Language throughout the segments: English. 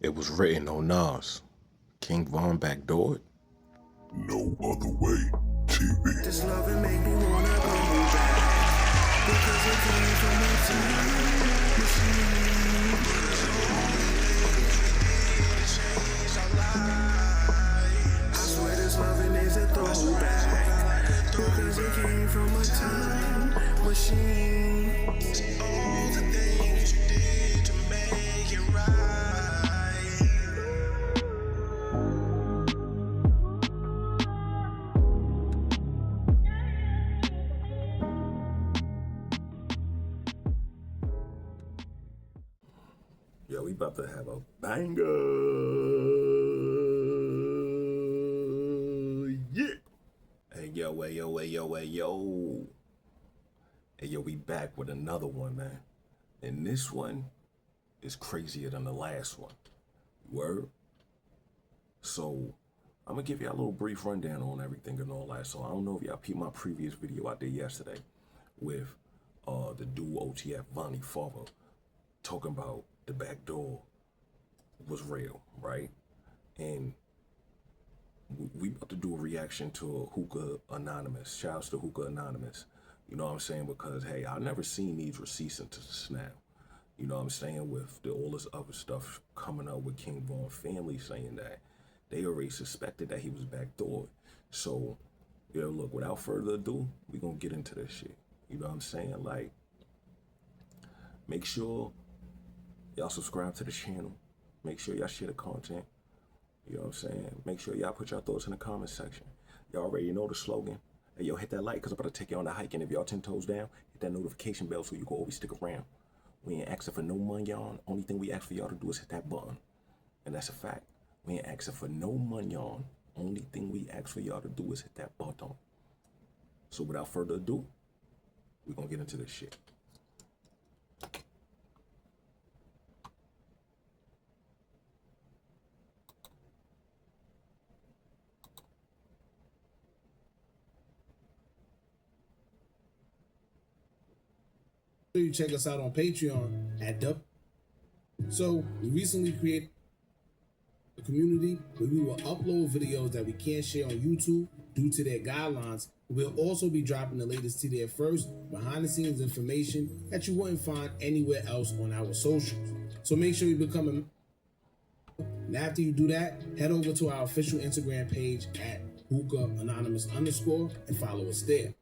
It was written on Nas. King Von backdoored. No Other Way TV. This love and make me wanna go back because it came from a time machine. I swear this loving is a throwback because it came from a time machine. All the things you did to make it right. Yo, we about to have a banger. Yeah. Hey, yo, hey, yo, hey, yo, hey, yo. Hey, yo, we back with another one, man. And this one is crazier than the last one. Word? So, I'm going to give y'all a little brief rundown on everything and all that. So, I don't know if y'all peeped my previous video I did yesterday with the dude OTF Vonnie father talking about the back door was real, right? And we about to do a reaction to a Hookah Anonymous. Shouts to Hookah Anonymous. You know what I'm saying? Because, hey, I've never seen these receipts into the snap. You know what I'm saying? With all this other stuff coming up with King Von family saying that they already suspected that he was backdoored. So, yo, look, without further ado, we gonna get into this shit. You know what I'm saying? Like, make sure y'all subscribe to the channel. Make sure y'all share the content. You know what I'm saying? Make sure y'all put your thoughts in the comment section. Y'all already know the slogan. Hey, yo, hit that like, because I'm about to take you on the hike. And if y'all 10 toes down, hit that notification bell so you can always stick around. We ain't asking for no money, y'all. Only thing we ask for y'all to do is hit that button. And that's a fact. We ain't asking for no money, y'all. Only thing we ask for y'all to do is hit that button. So without further ado, we're going to get into this shit. You check us out on Patreon at Dub. So we recently created a community where we will upload videos that we can't share on YouTube due to their guidelines. We'll also be dropping the latest to there first, behind the scenes information that you wouldn't find anywhere else on our socials. So make sure you become a. And after you do that, head over to our official Instagram page at HOOKAH__ and follow us there.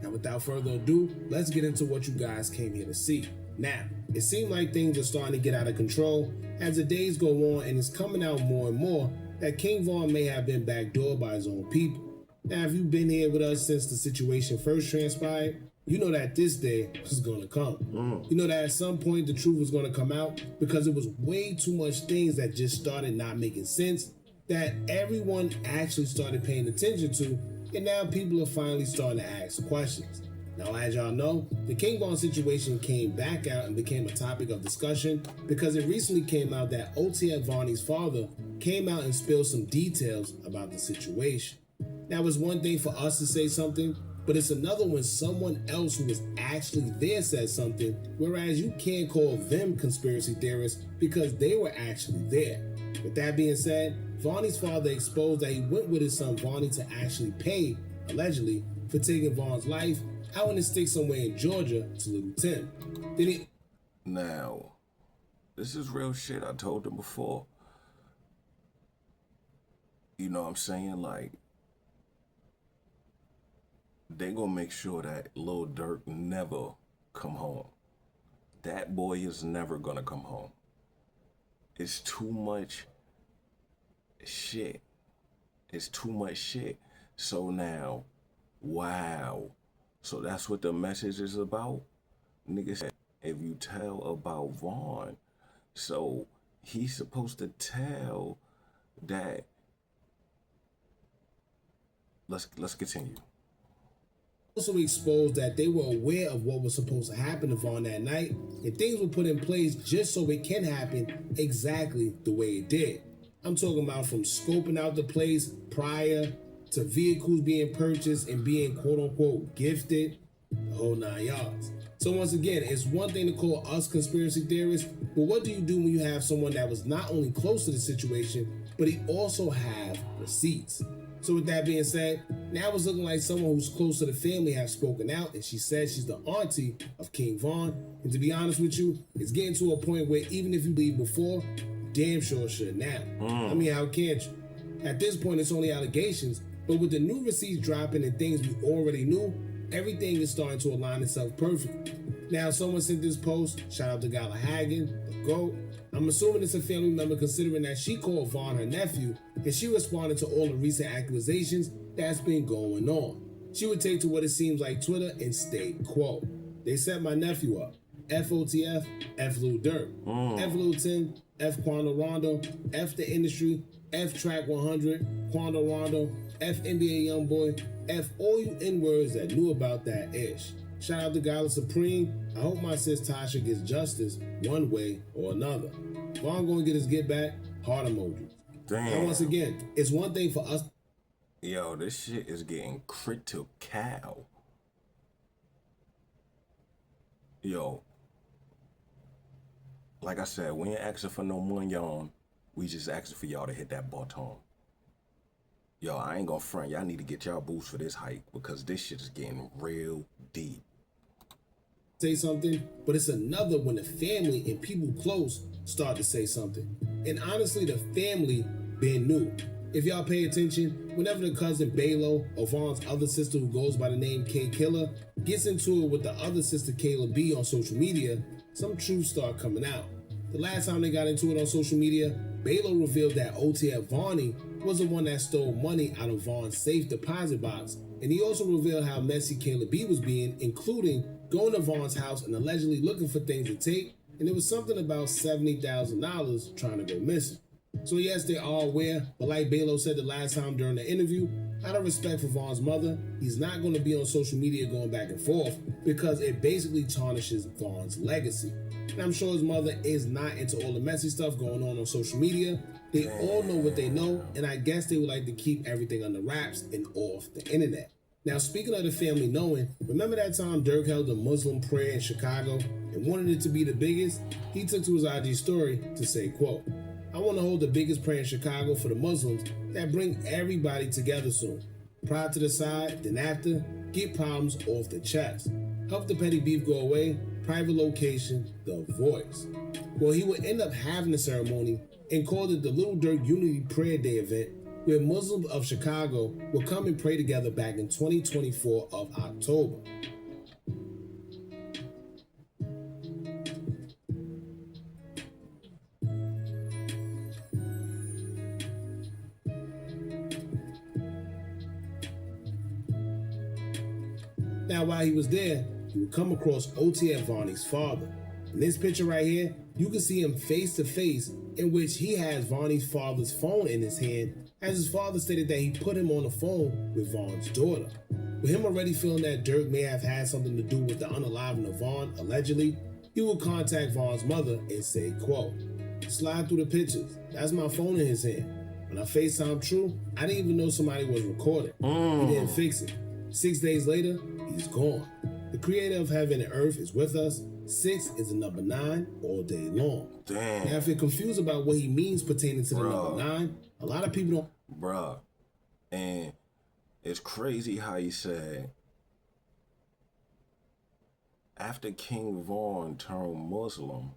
Now, without further ado, let's get into what you guys came here to see. Now, it seemed like things are starting to get out of control as the days go on, and it's coming out more and more that King Von may have been backdoored by his own people. Now, if you've been here with us since the situation first transpired, you know that this day was going to come. You know that at some point the truth was going to come out because it was way too much things that just started not making sense that everyone actually started paying attention to. And now people are finally starting to ask questions. Now, as y'all know, the King Von situation came back out and became a topic of discussion because it recently came out that OTF Vonnie's father came out and spilled some details about the situation. Now, it's one thing for us to say something, but it's another when someone else who was actually there says something, whereas you can't call them conspiracy theorists because they were actually there. With that being said, Vonnie's father exposed that he went with his son Vonnie to actually pay, allegedly, for taking Von's life out in the sticks somewhere in Georgia to Little Tim. Then he... Now, this is real shit. I told them before. You know what I'm saying? Like, they gonna make sure that Lil Durk never come home. That boy is never gonna come home. It's too much shit. It's too much shit. So now, wow. So that's what the message is about? Nigga said, if you tell about Von, so he's supposed to tell that. Let's continue. Also exposed that they were aware of what was supposed to happen to Von that night, and things were put in place just so it can happen exactly the way it did. I'm talking about from scoping out the place prior to vehicles being purchased and being quote unquote gifted, the whole 9 yards. So once again, it's one thing to call us conspiracy theorists, but what do you do when you have someone that was not only close to the situation, but he also have receipts? So with that being said, now it's looking like someone who's close to the family have spoken out, and she said she's the auntie of King Von. And to be honest with you, it's getting to a point where even if you believe before, damn sure should now. I mean, how can't you? At this point, it's only allegations, but with the new receipts dropping and things we already knew, everything is starting to align itself perfectly. Now, someone sent this post, shout out to Gala Hagen, the GOAT. I'm assuming it's a family member considering that she called Von her nephew, and she responded to all the recent accusations that's been going on. She would take to what it seems like Twitter and state, quote, "They set my nephew up. FOTF, F Lil Durk, F Lil Tim, F Quando Rondo, F the industry, F Track 100, Quando Rondo, F NBA Youngboy, F all you N-words that knew about that ish. Shout out to Gala Supreme. I hope my sis Tasha gets justice one way or another. Von gonna get his get back, heart emojis." Damn. And once again, it's one thing for us. Yo, this shit is getting critical. Yo, like I said, we ain't asking for no money on. We just asking for y'all to hit that button. Yo, I ain't gonna front. Y'all need to get y'all boost for this hike because this shit is getting real deep. Say something, but it's another when the family and people close start to say something. And honestly, the family been new. If y'all pay attention, whenever the cousin Balo or Von's other sister who goes by the name K Killer gets into it with the other sister Kayla B on social media, some truth start coming out. The last time they got into it on social media, Balo revealed that OTF Vonnie was the one that stole money out of Von's safe deposit box, and he also revealed how messy Kayla B was being, including going to Von's house and allegedly looking for things to take, and it was something about $70,000 trying to go missing. So yes, they are aware, but like Balo said the last time during the interview, out of respect for Von's mother, he's not going to be on social media going back and forth because it basically tarnishes Von's legacy. And I'm sure his mother is not into all the messy stuff going on social media. They all know what they know, and I guess they would like to keep everything under wraps and off the internet. Now, speaking of the family knowing, remember that time Durk held a Muslim prayer in Chicago and wanted it to be the biggest? He took to his IG story to say, quote, "I want to hold the biggest prayer in Chicago for the Muslims that bring everybody together soon. Prior to the side, then after, get problems off the chest. Help the petty beef go away, private location, the voice." Well, he would end up having the ceremony and called it the Lil Durk Unity Prayer Day event, where Muslims of Chicago would come and pray together back in 2024 of October. Now, while he was there, he would come across OTF Vonnie's father. In this picture right here, you can see him face to face, in which he has Vonnie's father's phone in his hand, as his father stated that he put him on the phone with Von's daughter. With him already feeling that Durk may have had something to do with the unaliving of Von, allegedly, he would contact Von's mother and say, quote, "Slide through the pictures. That's my phone in his hand. When I FaceTime True, I didn't even know somebody was recording. He didn't fix it. 6 days later, he's gone. The creator of heaven and earth is with us. 6 is the number 9 all day long." Damn. Now, if you're confused about what he means pertaining to the number 9, a lot of people don't. Bruh. And it's crazy how he said, after King Von turned Muslim,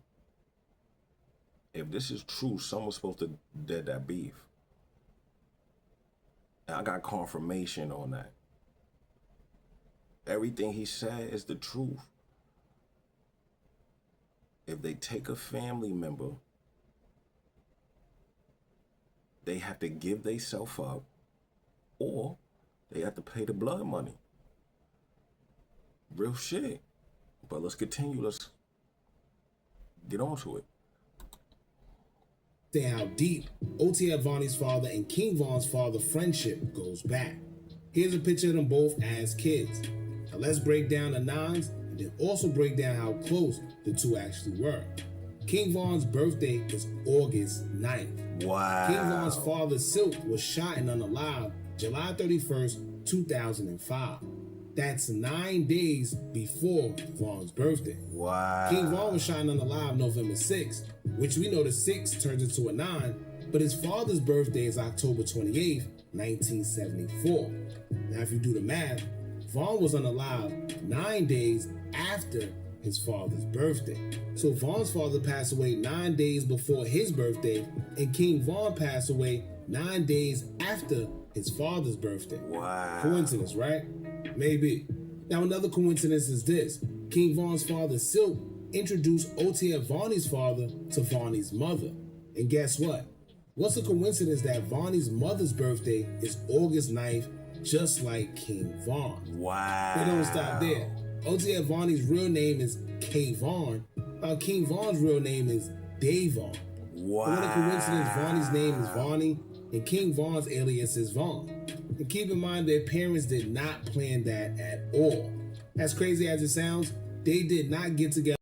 if this is true, someone's supposed to dead that beef. And I got confirmation on that. Everything he said is the truth. If they take a family member, they have to give themselves up, or they have to pay the blood money. Real shit. But let's continue. Let's get on to it. How deep OTF Vonnie's father and King Von's father friendship goes back. Here's a picture of them both as kids. Now let's break down the 9s and then also break down how close the two actually were. King Von's birthday is August 9th. Wow. King Von's father, Silk, was shot and unalive July 31st, 2005. That's 9 days before Von's birthday. Wow. King Von was shot unalive November 6th, which we know the 6 turns into a 9, but his father's birthday is October 28th, 1974. Now, if you do the math, Von was unalive 9 days after his father's birthday. So Von's father passed away 9 days before his birthday, and King Von passed away 9 days after his father's birthday. Wow. Coincidence, right? Maybe. Now, another coincidence is this. King Von's father, Silk, introduced Otia Vonnie's father to Vonnie's mother. And guess what? What's a coincidence that Vonnie's mother's birthday is August 9th, just like King Von? Wow. They don't stop there. Otia Vonnie's real name is K. Von, while King Von's real name is Davon. Wow. But what a coincidence, Vonnie's name is Vonnie, and King Von's alias is Von. And keep in mind, their parents did not plan that at all. As crazy as it sounds, they did not get together